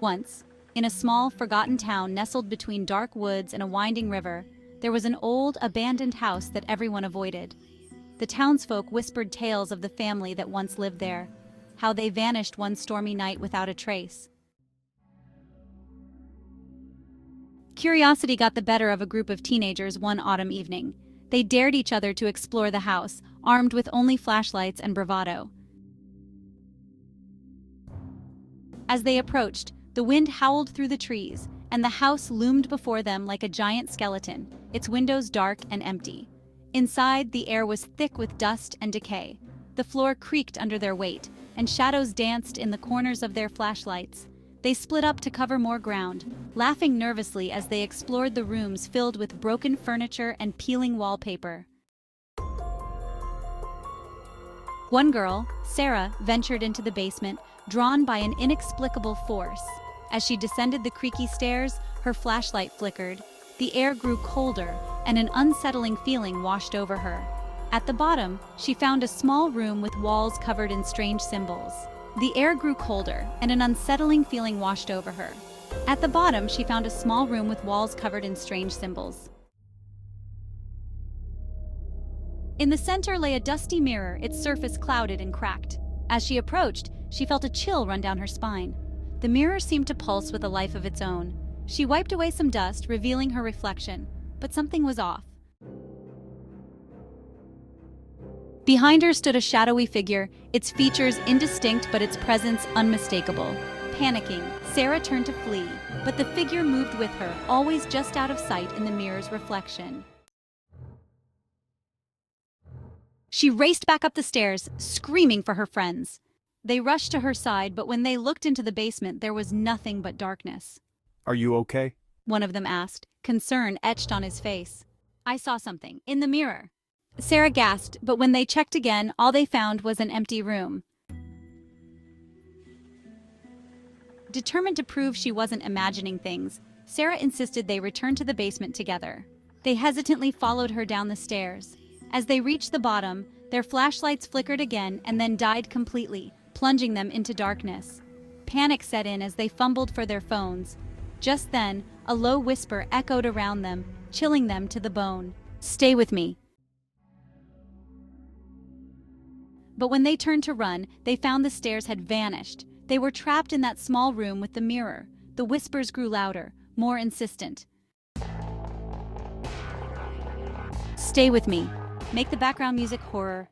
Once, in a small, forgotten town nestled between dark woods and a winding river, there was an old, abandoned house that everyone avoided. The townsfolk whispered tales of the family that once lived there, how they vanished one stormy night without a trace. Curiosity got the better of a group of teenagers one autumn evening. They dared each other to explore the house, armed with only flashlights and bravado. As they approached, the wind howled through the trees, and the house loomed before them like a giant skeleton, its windows dark and empty. Inside, the air was thick with dust and decay. The floor creaked under their weight, and shadows danced in the corners of their flashlights. They split up to cover more ground, laughing nervously as they explored the rooms filled with broken furniture and peeling wallpaper. One girl, Sarah, ventured into the basement, drawn by an inexplicable force. As she descended the creaky stairs, her flashlight flickered. The air grew colder, and an unsettling feeling washed over her. At the bottom, she found a small room with walls covered in strange symbols. The air grew colder, and an unsettling feeling washed over her. At the bottom, she found a small room with walls covered in strange symbols. In the center lay a dusty mirror, its surface clouded and cracked. As she approached, she felt a chill run down her spine. The mirror seemed to pulse with a life of its own. She wiped away some dust, revealing her reflection, but something was off. Behind her stood a shadowy figure, its features indistinct but its presence unmistakable. Panicking, Sarah turned to flee, but the figure moved with her, always just out of sight in the mirror's reflection. She raced back up the stairs, screaming for her friends. They rushed to her side, but when they looked into the basement, there was nothing but darkness. Are you okay? One of them asked, concern etched on his face. I saw something in the mirror. Sarah gasped, but when they checked again, all they found was an empty room. Determined to prove she wasn't imagining things, Sarah insisted they return to the basement together. They hesitantly followed her down the stairs. As they reached the bottom, their flashlights flickered again and then died completely, plunging them into darkness. Panic set in as they fumbled for their phones. Just then, a low whisper echoed around them, chilling them to the bone. "Stay with me." But when they turned to run, they found the stairs had vanished. They were trapped in that small room with the mirror. The whispers grew louder, more insistent. "Stay with me." Make the background music horror.